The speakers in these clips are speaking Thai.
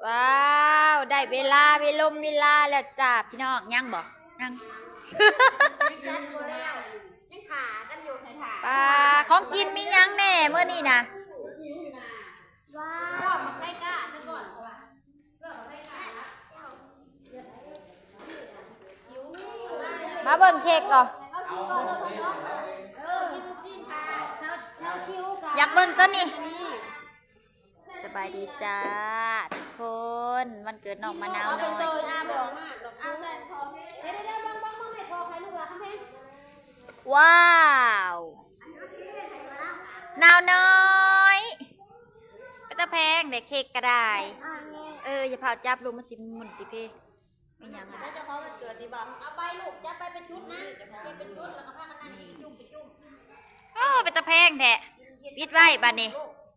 ว้าวได้เวลาเวลมเวลาแล้วจ้าพี่น้องยังบอกยังปลาของกินมียังแน่เมื่อนี้นะว้าวมาเบิ่งเค้กก่อนอยากเบิ่งตัวนี้สบายดีจ้าทุกคนวันเกิดน้องมะนาวน้อยว้าวนาวน้อยก็จะแพงเด็กเค้กก็ได้อย่าเผาจับลูกมันสิมุนสิเพ่ไม่ยังอ่ะเจ้าของวันเกิดดีบ่เอาไปลูกจะไปเป็นชุดนะเป็นชุดแล้วก็พากันนั่งจุ่มเป็นตะแพงแท้ปิดไว้บ้านนี้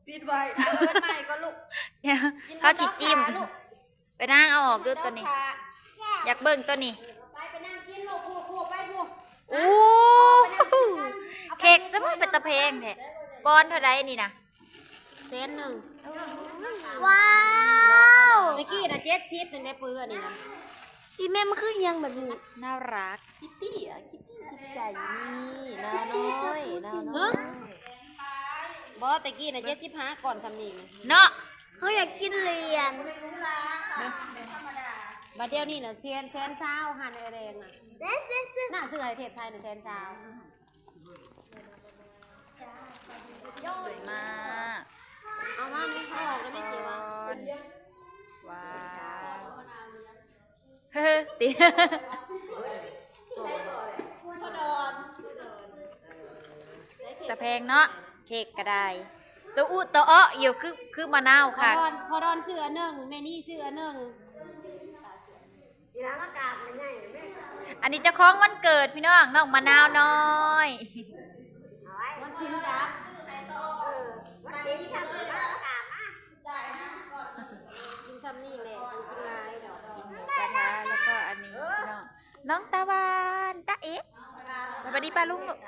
ปิดไว้เป็นใหม่ก็ลูกเขาจิจิ้มไปนั่งเอาออกด้วยตัวนี้อยากเบิ่งตัวนี้ไปนั่งกินลูกคู่ไปลูกโอ้เค้กสมัยเป็นตะแพงแท้ปอนเท่าไรนี่นะ100,000ว้าวตะกี้นะ70ในปื้อนี่นะพี่แม่มันคือยังแบบนี้น่ารักคิตตี้คิดใจนี่นาน้อยบอตะกี้นะ75ก่อนสำนีเนาะเขาอยากกินเหรียญบัดเดียวนี่นะแสนเช้าหันแดงน่ะน่าซื้อไอเทปไทยนะแสนเช้าสวยมากเอามาไม่ชอบแล้วไม่เสียว้าวเฮ้ตีตะแพงเนาะเค้กก็ได้ตัวอุตัวอ้ออยู่คือมะนาวค่ะพอดอนเสื้อหนึ่งแม่นี่เสื้อหนึ่งอันนี้เจ้าของวันเกิดพี่น้องน้องมะนาวน้อยวันชิ้นจ้ะกินชำนี่แหละกินลายดอกกินหมูกระทะแล้วก็อันนี้น้องตะวันตะเอ๊ะสวัสดีป้าลุงลูก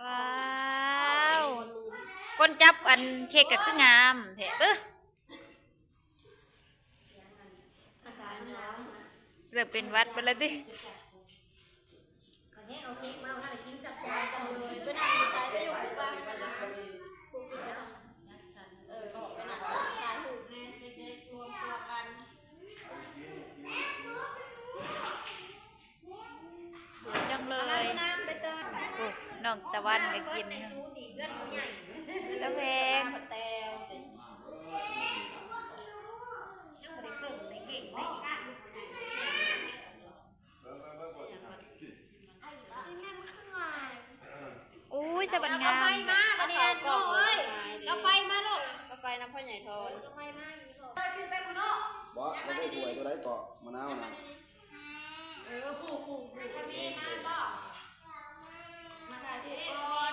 ว้าวคนจับอันเค้กก็คืองามแท้เริ่มเป็นวัดไปแล้วดิสวยจังเลยน้องตะวันก็กินตะแพงอุ้ยสบัดงามกาแฟมาเรียนลูกเอ้ยกาแฟมาลูกกาแฟน้ำพ่อใหญ่ทอนกาแฟมาขึ้นไปคุณลูกบ่เราได้ถวยตัวได้เกาะมะนาวนะผูกแม่มาบ่มาถ่ายรูปก่อน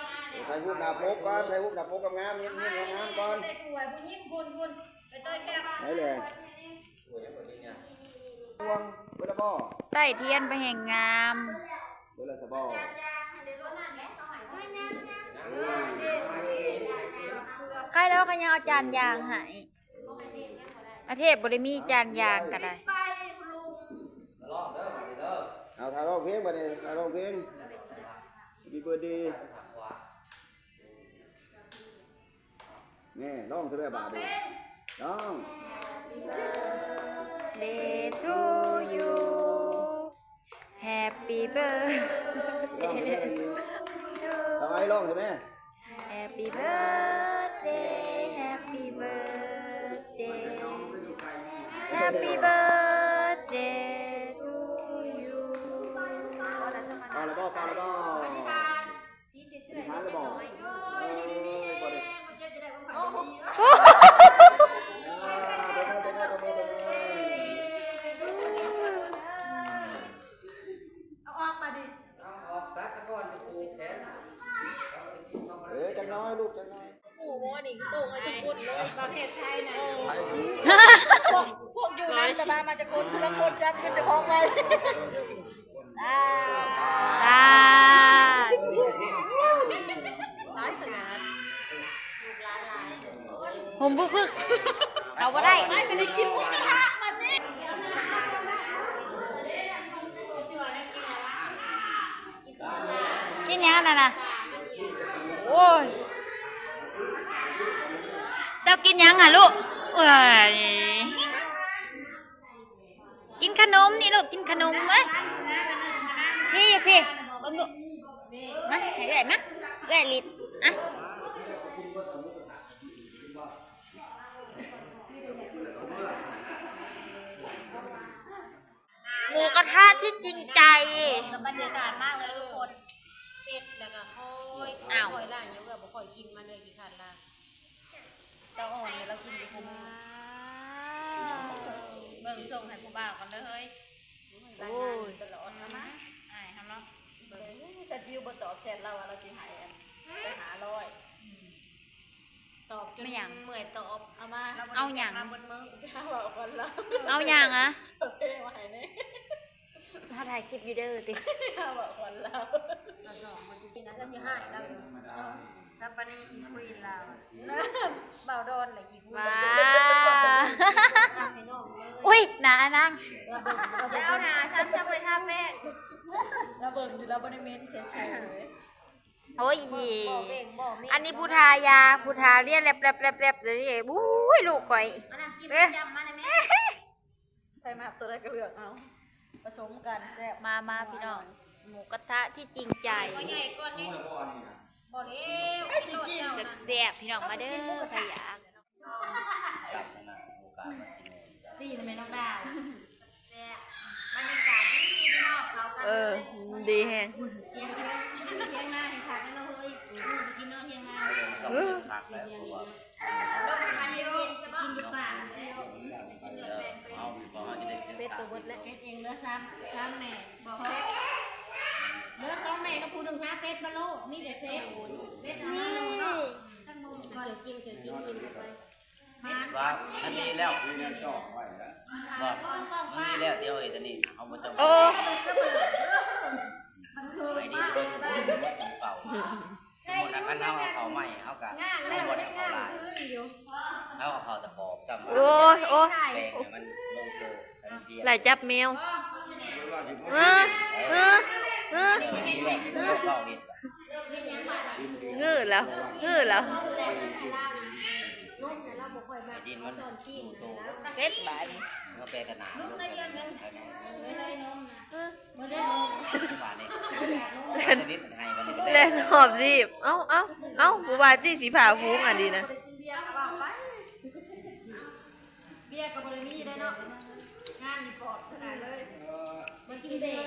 ถ่ายรูปหน้าปกก่อนถ่ายรูปหน้าปกกับงามเงียบๆงามก่อนได้ป่วยผู้หญิงคุณไปเตยแก้วไหนเลยวงเวลาบ่ใต้เทียนไปแห่งงามเวลาสะบ่ใครแล้วก็ยังเอาจานยางให้อาเทพบริมีจานยางก็ได้เอาถ่ายร้องเพลงมาดิถ่ายร้องเพลงมีเบอร์ดีนี่ร้องซะด้วยบาดดิร้อง Day to you Happy birthday ต้องไอ้ร้องใช่ไหม Happy birthday Happy birthday Happy birthday to you เอาแล้วก็เอาแล้วก็ทานแล้วบอกจังน้อยลูกจังน้อยโอ้โหนี่โตมาจากคนเลยประเทศไทยนะพวกอยู่นั่นแต่มาจากคนแล้วคนจำเป็นเจ้าของไปจ้า ผมบึกเขาบ่ได้ ไม่ได้กินหมูกระทะวันนี้ กินยังน่ะนะโอ้ยเจ้ากินยังอ่ะลูกเอ้ยกินขนมนี่ลูกกินขนมเอ้ยพี่เบิ่งลูกมาให้เอ้ยมาเอ้ยลิบอ่ะหมูกระทะที่จริงใจ บรรยากาศมากเลยทุกคนเสร็จแล้วก็ค่อยค่อยล่างเยอะบ่ค่อยกินมาเลยกี่คันละเจ้าอ่อนเนี่ยเรากินอยู่คุ้มเบิ่งส่งให้ผู้บ่าวกันเลยเฮ้ยรายงานตลอดนะมั้ยอ้ายทำเนาะจะดิวบ่ตอบแชทเราว่าเราสิหายอันไปหาร้อยตอบจนเมื่อยตอบเอามาเอาหยังบนมือข้าวเอาก่อนละ เอาอย่างอ่ะ เพ่มาให้เนี่ย ถ้าถ่ายคลิปวิดีโอติ ข้าวเอาก่อนเราสองคนกินนะก็สิหายเราถ้าปนีอีคุยเราเบาโดนเลยอีคุย ว้าอุ้ยหนานั่ง แล้วนะฉันจะไปทำแม่เราเบิ่งอยู่เราบริเวณเฉยๆเลย โอ้ยอันนี้พุทายาพุทาเรียนแลบเลยบุ้ยลูกข่อย มาน้ำจิ้มจำมาในแม่ใส่มาตัวใดก็เลือกเอาผสมกันแซ่บ มาพี่น้องหมูกระทะที่จริงใจ ใหญ่ก่อนนี่บ่เร็วไอ้สิกิน แซ่บๆพี่น้องมาเด้อใครอยาก ตีทำไมน้องดาว บรรยากาศที่พี่น้องเขากันดีแฮง เที่ยงหน้าเห็นขาดแล้วเฮ้ยกินน้องเที่ยงหน้ากินดีกว่าเป็ดตัวบดและเป็ดเองเนื้อซ้ำแม่บอกเนื้อซ้ำแม่ก็พูดถึงหาเป็ดมาโลนี่เด็ดเซ็ตเป็ดนี่ตั้งมือก่อนกินไป ว่าอันนี้แล้วว่าอันนี้แล้วเดี๋ยวไอ้ตัวนี้เอามาจำ โอ้ ไอ้นี่เป็นของเก่าหมดนะคันเอาเขาใหม่เอากะเอาหมดเขาลายเอาเขาตะขอบจำ โอ้ยโอ้ย แปลงมันลงตัวเพียง ไหลจับแมวเออเก่าเห็น งื้อแล้วไไอ้ดินมันโต เฮ็ดบาด เขาแปลกันหนานิดให้กันนี่ เล่นหอบสิเอ้าผู้ว่าที่สีผ่าฟุ้งอ่ะดีนะ เบียร์กับบริมีได้เนาะงานนี่ปอดขนาดเลยมันกินเด็ก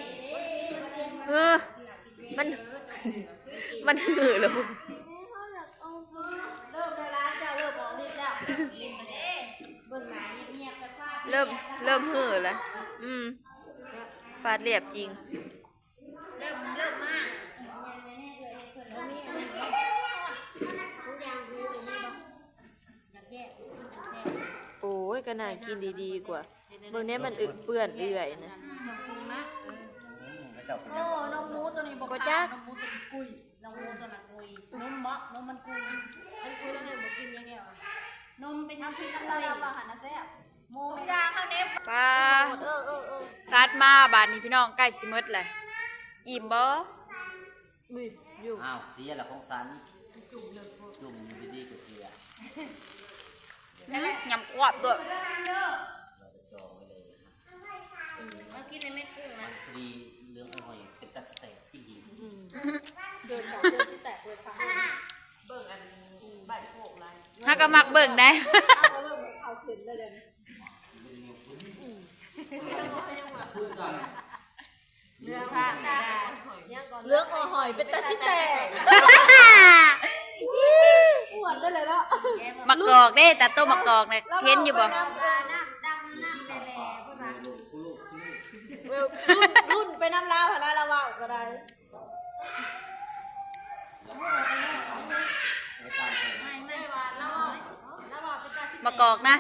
มันหือแล้ว เริ่มในร้านจ้าเริ่มมองนี่จ้าเบิ่งหนาเงียบๆสักพัก เริ่มหือแล้วฟาดเรียบจริงโอ้ยก็น่ากินดีๆกว่าเมื่อนี้มันอึเปื้อนเอื่อยนะ ไม่เจ้าเป็น โอ้น้องหมูตัวนี้บอก จ้า น้องหมูตัวนี้กุยน้องหมูตัวนั้นกุยนมมะนมมันกุยมันกุยแล้วเนี่ยบอกกินยังไงวะนมไปทำพิษน้ำเลยเราหันนะแซ่บหมูยางเขาเน็บ ปลาซัดมาบาดนี้พี่น้องใกล้สิหมดเลยอิ่มบ่ อ้าวเสียละของสันจุ่มดีๆก็เสีย ยำกรอบด้วย เรากินในเม็ดกุ้งนะ ดีเรื่องอร่อยเป็นตัดสเต็กที่ดี เดินที่แตกเลยค่ะเบิ่งอันใบโขกไร ถ้าก็มักเบิ่งได้ เอาเส้นเลยเดี๋ยวเนื้อผ้าเลือกหอยเป็นตาชิแตกปวดได้เลยเนาะ มักกอกเด้แต่ตัวมักกอกเนี่ยเห็นอยู่บ่ รุ่นไปน้ำลาวหาลาละว่าวก็ได้ มักกอกนะ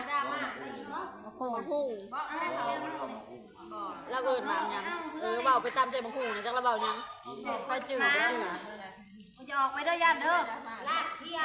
หูเราเอิญมายังเบาไปตามใจบางหูนะจักเราเบายังไปจืดจะออกไปได้ย่านเด้อลากเที่ยว